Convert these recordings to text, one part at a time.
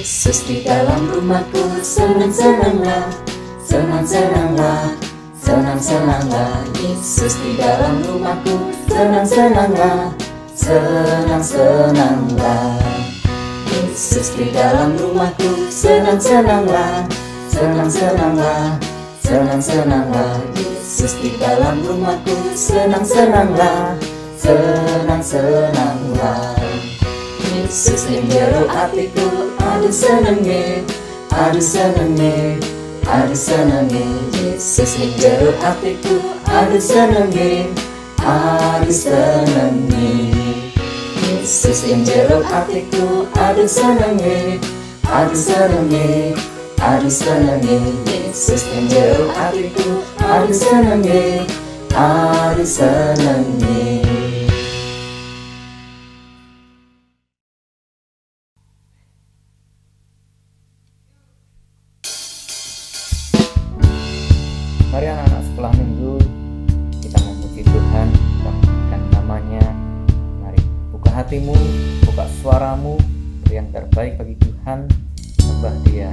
Yesus di dalam rumahku, senang-senanglah, senang-senanglah, senang-senanglah. Yesus di dalam rumahku, senang-senanglah, senang-senanglah. Yesus di dalam rumahku, senang-senanglah, senang-senanglah, senang-senanglah. Yesus di dalam rumahku, senang-senanglah, senang-senanglah. Yesus ning jero atiku, aduh senenge, aduh senenge, aduh senenge. Yesus ning jero atiku, aduh senenge, aduh senenge. Yesus ning jero atiku, aduh senenge, aduh senenge, aduh senenge. Yesus ning jero atiku, aduh senenge, aduh senenge. Mari anak-anak sekolah minggu, kita memuji Tuhan, kita memujikan namanya. Mari buka hatimu, buka suaramu, beri yang terbaik bagi Tuhan, sembah Dia.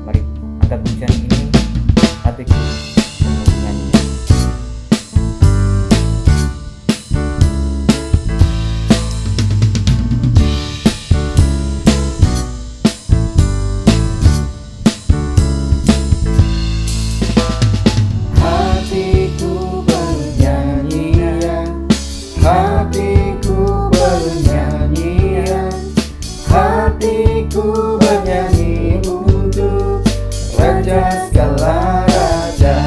Mari angkat pujian ini, hatiku menyanyi. Hatiku bernyanyi untuk Raja segala raja.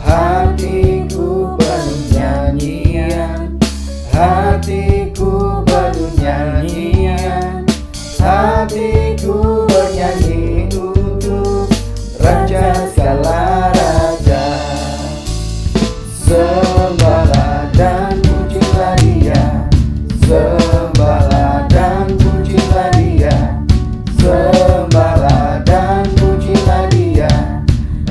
Hatiku bernyanyian, hatiku bernyanyian, hatiku bernyanyi untuk Raja segala raja. Sembahlah dan pujilah Dia, sembahlah dan pujilah Dia, sembahlah dan pujilah Dia,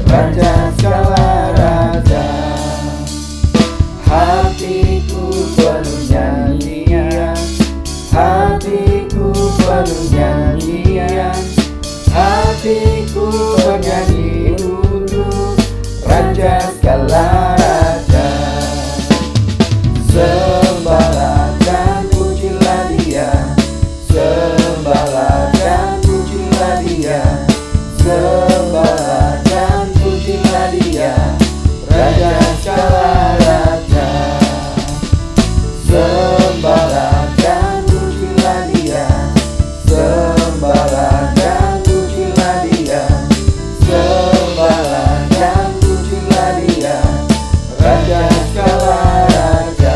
Raja segala raja. Hatiku penuh nyanyian, hatiku penuh nyanyian, hatiku bernyanyi untuk Raja segala raja. Sembahlah dan pujilah Dia, sembahlah dan pujilah Dia, sembahlah dan pujilah Dia, Raja segala raja. Sembahlah dan pujilah Dia, sembahlah dan pujilah Dia, sembahlah dan pujilah Dia, Raja segala raja.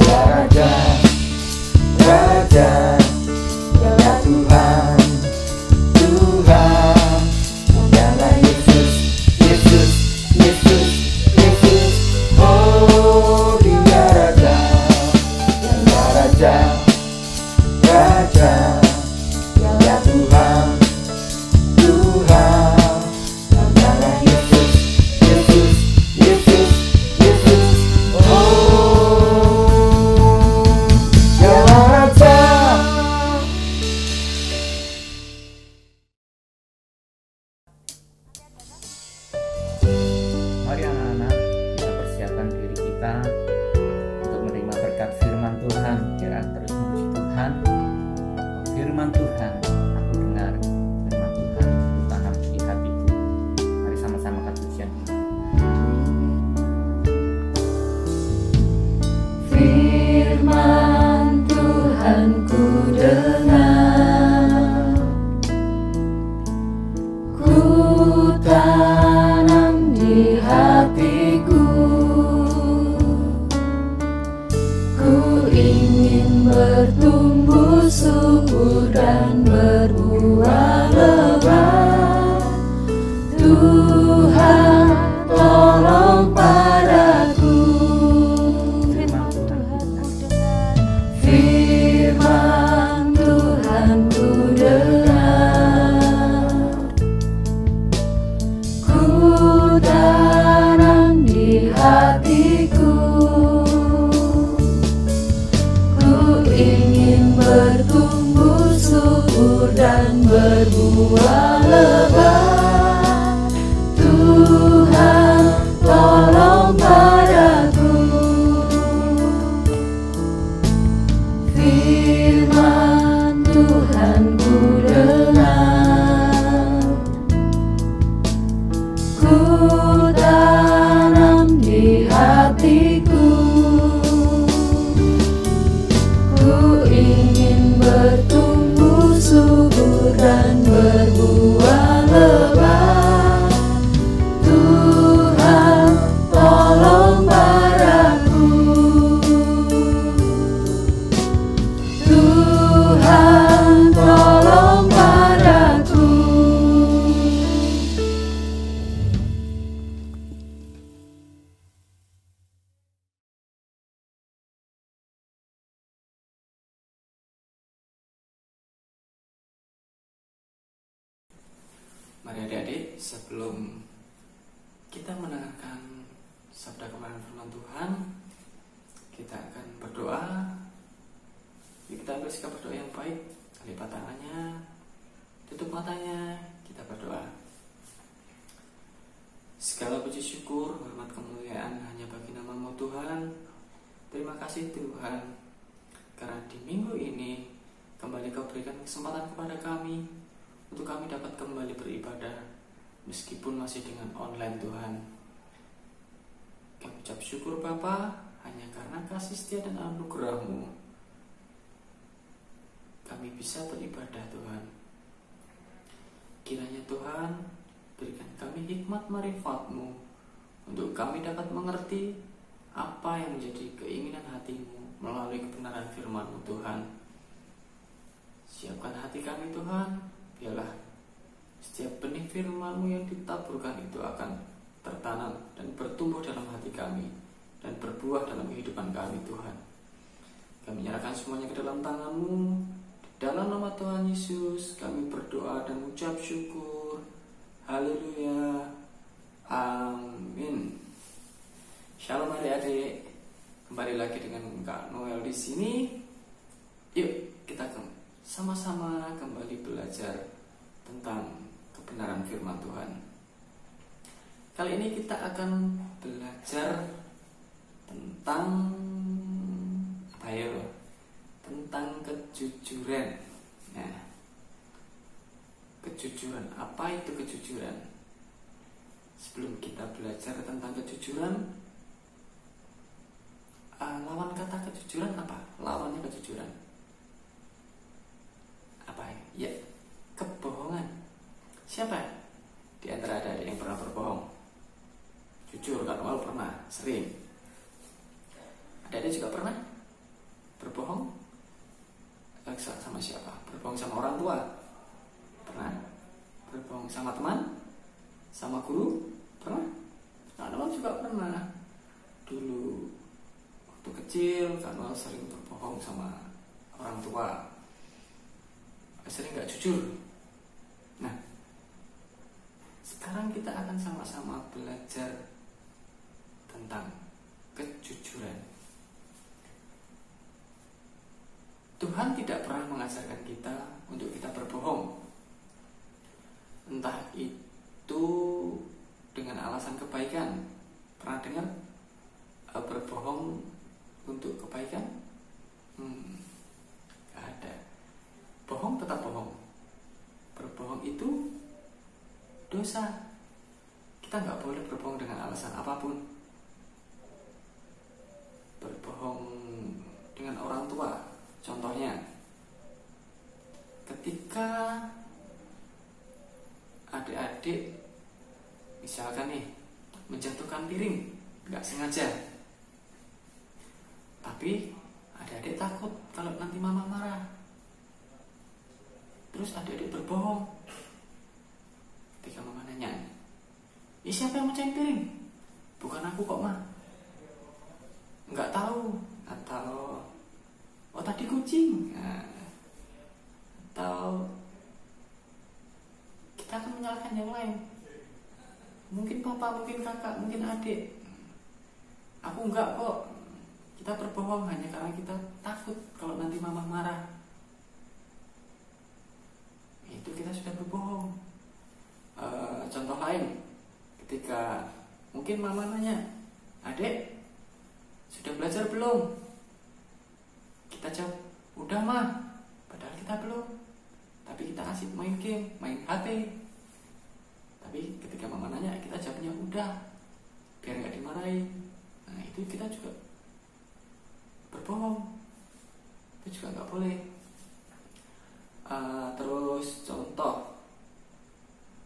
Raja, Raja, ya Tuhan, Tuhan, mulialah Yesus, Yesus, Yesus, Yesus. Oh Dia Raja, ya Raja, Raja, ya Tuhan, Tuhan, mulialah Yesus, Yesus, Yesus, Yesus. Oh ya Raja. Mari anak-anak, kita persiapkan diri kita untuk menerima berkat firman Tuhan. Kita terus memuji Tuhan. Firman Tuhan, aku dengar firman Tuhan, aku tanam di hatiku. Mari sama-sama angkat pujian ini. Firman Tuhan ku dengar, ku tanam di hatiku, ku ingin bertumbuh subur dan berbuah lebat. Tuhan tolong padaku. Firman Tuhan Firman Tuhan ku dengar, ku tanam di hatiku, ku ingin bertumbuh subur berbuah lebat. Tuhan tolong padaku. Firman Tuhan ku dengar, ku tanam di hatiku. Ku ingin bertumbuh subur dan berbuah lebat. Tuhan tolong padaku. Tuhan tolong padaku. Mari adik-adik, sebelum kita mendengarkan sabda kebenaran firman Tuhan, kita akan berdoa. Yuk kita ambil sikap berdoa yang baik. Lipat tangannya, tutup matanya, kita berdoa. Segala puji syukur, hormat kemuliaan hanya bagi nama-Mu Tuhan. Terima kasih Tuhan, karena di minggu ini kembali Kau berikan kesempatan kepada kami untuk kami dapat kembali beribadah meskipun masih dengan online Tuhan. Kami ucap syukur Bapa, hanya karena kasih setia dan anugerah-Mu kami bisa beribadah Tuhan. Kiranya Tuhan berikan kami hikmat marifat-Mu untuk kami dapat mengerti apa yang menjadi keinginan hati-Mu melalui kebenaran firman-Mu Tuhan. Siapkan hati kami Tuhan, biarlah setiap benih firman-Mu yang ditaburkan itu akan tertanam dan bertumbuh dalam hati kami dan berbuah dalam kehidupan kami Tuhan. Kami menyerahkan semuanya ke dalam tangan-Mu. Di dalam nama Tuhan Yesus kami berdoa dan ucap syukur. Haleluya. Amin. Shalom adik-adik. Kembali lagi dengan Kak Noel di sini. Yuk kita sama-sama kembali belajar tentang kebenaran firman Tuhan. Kali ini kita akan belajar tentang apa ya? Tentang kejujuran. Nah, kejujuran. Apa itu kejujuran? Sebelum kita belajar tentang kejujuran, lawan kata kejujuran apa? Lawannya kejujuran apa ya? Kebohongan. Siapa di antara adik-adik yang pernah berbohong? Jujur, kan awal pernah, sering. Adik-adik juga pernah berbohong? Sama siapa? Berbohong sama orang tua? Pernah? Berbohong sama teman? Sama guru? Pernah? Kak Noel juga pernah. Dulu waktu kecil Kak Noel sering berbohong sama orang tua, sering gak jujur. Nah, sekarang kita akan sama-sama belajar tentang kejujuran. Tuhan tidak pernah mengajarkan kita untuk kita berbohong. Entah itu dengan alasan kebaikan. Pernah dengar berbohong untuk kebaikan? Gak ada. Bohong tetap bohong. Berbohong itu dosa. Kita gak boleh berbohong dengan alasan apapun. Berbohong dengan orang tua, contohnya ketika adik-adik misalkan nih menjatuhkan piring gak sengaja, tapi adik-adik takut kalau nanti mama marah. Terus adik-adik berbohong. Ketika mama nanya, siapa yang mecahin piring? Bukan aku kok, Ma. Nggak tahu. Atau tadi kucing. Atau kita akan menyalahkan yang lain. Mungkin papa, mungkin kakak, mungkin adik. Aku enggak kok. Kita berbohong hanya karena kita takut kalau nanti mama marah. Itu kita sudah berbohong. Contoh lain, ketika mungkin mama nanya, "Adek, sudah belajar belum?" Kita jawab, "Udah mah," padahal kita belum. Tapi kita asik main game, main HP. Tapi ketika mama nanya, kita jawabnya udah, biar nggak dimarahin. Nah itu kita juga berbohong. Itu juga nggak boleh. Terus contoh,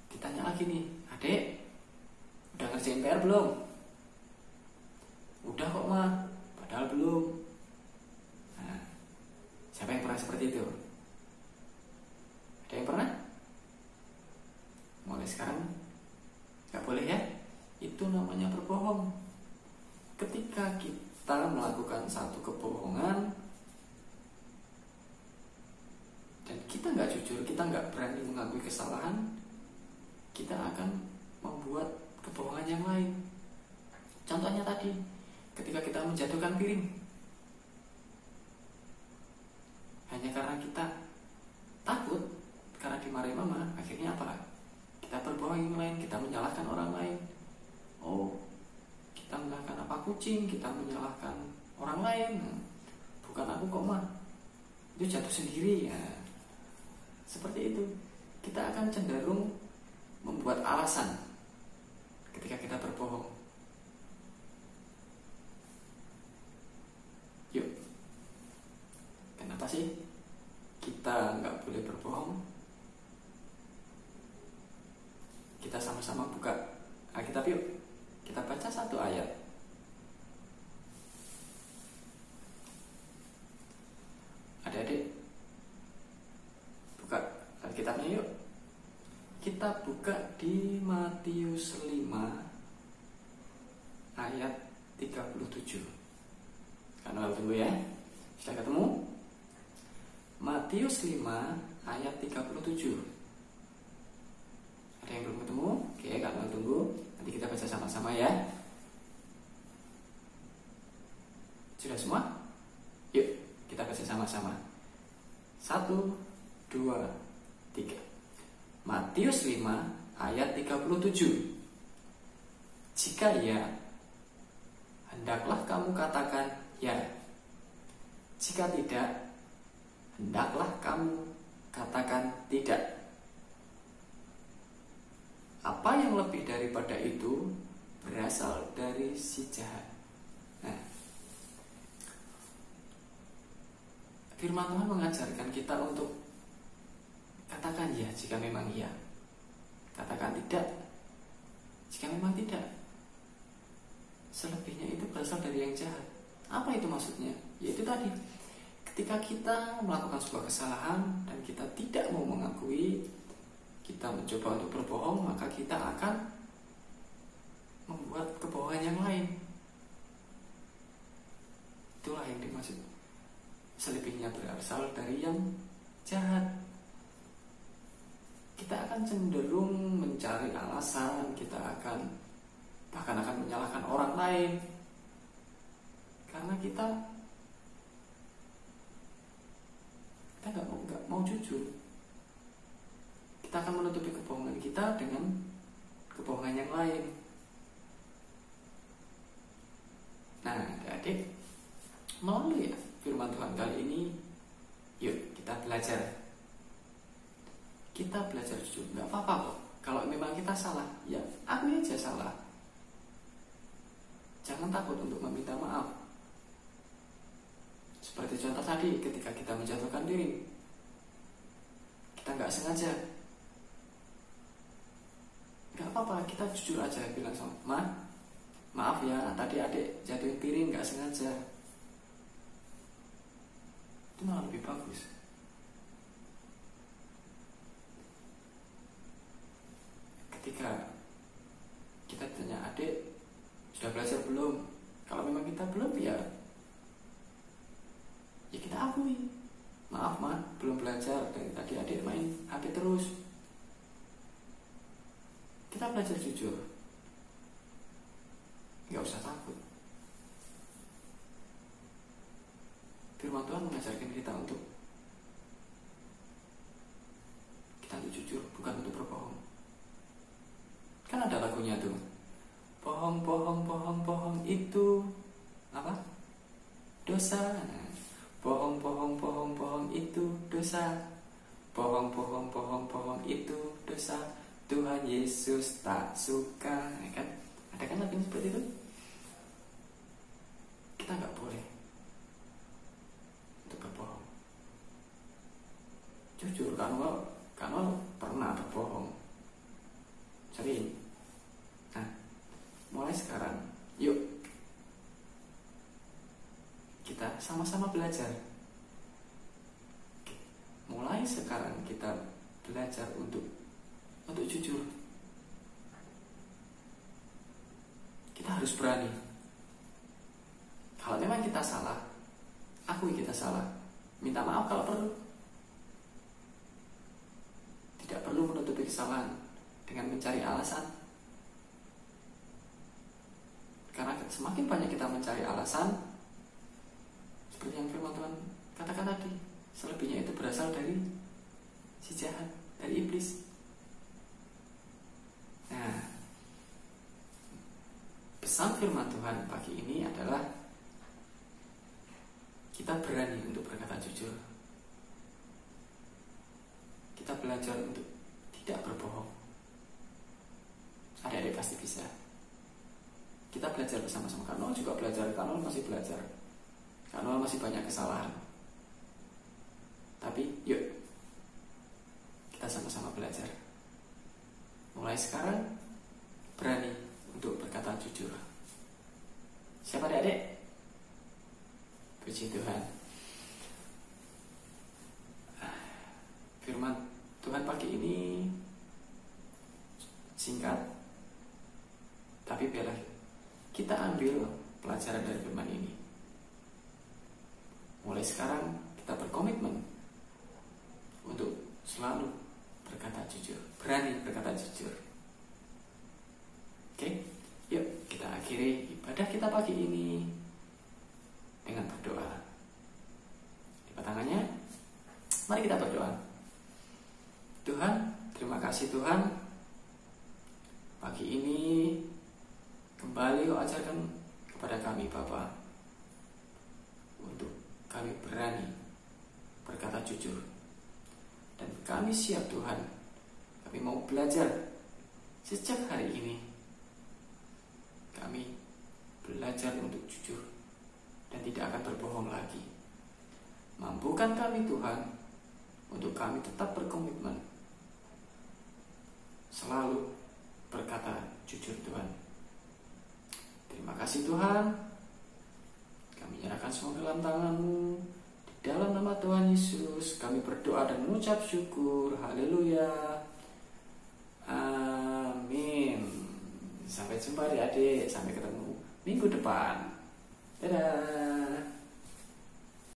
kita tanya lagi nih, "Adek, udah ngerjain PR belum?" "Udah kok mah," padahal belum. Nah, siapa yang pernah seperti itu? Ada yang pernah? Mulai sekarang nggak boleh ya. Itu namanya berbohong. Ketika kita melakukan satu kebohongan dan kita nggak jujur, kita nggak berani mengakui kesalahan, kita akan membuat kebohongan yang lain. Contohnya tadi, ketika kita menjatuhkan piring, hanya karena kita takut karena dimarahi mama, akhirnya apa? Kita berbohong yang lain, kita menyalahkan orang lain. Oh, kita menyalahkan apa? Kucing, kita menyalahkan orang lain. Bukan aku kok mah, itu jatuh sendiri ya. Seperti itu, kita akan cenderung membuat alasan ketika kita berbohong. Yuk, kenapa sih kita nggak boleh berbohong? Kita sama-sama buka Alkitab yuk. Kita baca satu ayat. Adik-adik, buka Alkitabnya yuk. Kita buka di Matius 5 ayat 37. Karena tunggu ya. Sudah ketemu? Matius 5 ayat 37. Ada yang belum ketemu? Oke, karena tunggu. Nanti kita baca sama-sama ya. Sudah semua? Yuk, kita baca sama-sama. 1, 2, 3. Matius 5 ayat 37. Jika ya, hendaklah kamu katakan ya. Jika tidak, hendaklah kamu katakan tidak. Apa yang lebih daripada itu berasal dari si jahat. Nah, firman Tuhan mengajarkan kita untuk katakan ya jika memang ya, katakan tidak jika memang tidak. Selebihnya itu berasal dari yang jahat. Apa itu maksudnya? Yaitu tadi, ketika kita melakukan sebuah kesalahan dan kita tidak mau mengakui, kita mencoba untuk berbohong, maka kita akan membuat kebohongan yang lain. Itulah yang dimaksud. Selebihnya berasal dari yang jahat. Kita akan cenderung mencari alasan, kita bahkan akan menyalahkan orang lain, karena kita nggak mau jujur. Kita akan menutupi kebohongan kita dengan kebohongan yang lain. Nah, adik-adik, melalui firman Tuhan kali ini, yuk kita belajar. Kita belajar jujur. Nggak apa-apa kok. Kalau memang kita salah, ya akui aja salah. Jangan takut untuk meminta maaf. Seperti contoh tadi, ketika kita menjatuhkan diri, kita nggak sengaja. Nggak apa-apa, kita jujur aja bilang sama, maaf ya, tadi adik jatuhin piring nggak sengaja. Itu malah lebih bagus. Ketika kita tanya adik, sudah belajar belum? Kalau memang kita belum, ya kita akui, maaf ma, belum belajar, dari tadi adik main HP terus. Kita belajar jujur, nggak usah takut. Firman Tuhan mengajarkan kita untuk kita untuk jujur, bukan untuk berbohong. Kan ada lagunya tuh. Bohong, bohong, bohong, bohong itu apa? Dosa. Bohong, bohong, bohong, bohong itu dosa. Bohong, bohong, bohong, bohong itu dosa. Tuhan Yesus tak suka. Kan? Ada kan lagu seperti itu? Kita nggak boleh untuk berbohong. Jujur, karena pernah berbohong. Sering. Nah, mulai sekarang, yuk kita sama-sama belajar. Mulai sekarang kita belajar untuk jujur. Kita harus berani. Kalau memang kita salah, akui kita salah. Minta maaf kalau perlu. Tidak perlu menutupi kesalahan dengan mencari alasan. Karena semakin banyak kita mencari alasan, seperti yang firman Tuhan katakan tadi, selebihnya itu berasal dari si jahat, dari iblis. Nah, pesan firman Tuhan pagi ini adalah kita berani untuk berkata jujur. Kita belajar untuk tidak berbohong. Adik-adik pasti bisa. Kita belajar bersama-sama. Kanol juga belajar, Kanol masih belajar. Kanol masih banyak kesalahan. Tapi yuk, kita sama-sama belajar. Mulai sekarang berani untuk berkata jujur. Siapa adik-adik? Puji Tuhan. Firman Tuhan pagi ini singkat, tapi biarlah kita ambil pelajaran dari firman ini. Mulai sekarang kita berkomitmen untuk selalu berkata jujur, berani berkata jujur. Oke, yuk kita akhiri ibadah kita pagi ini dengan berdoa. Lipat tangannya, mari kita berdoa. Tuhan, terima kasih Tuhan, pagi ini kembali Kau ajarkan kepada kami Bapa untuk kami berani berkata jujur. Dan kami siap Tuhan, kami mau belajar sejak hari ini. Kami belajar untuk jujur dan tidak akan berbohong lagi. Mampukan kami Tuhan untuk kami tetap berkomitmen selalu berkata jujur Tuhan. Terima kasih Tuhan. Kami nyerahkan semua dalam tangan-Mu. Di dalam nama Tuhan Yesus kami berdoa dan mengucap syukur. Haleluya. Amin. Sampai jumpa adik-adik. Sampai ketemu minggu depan. Dadah.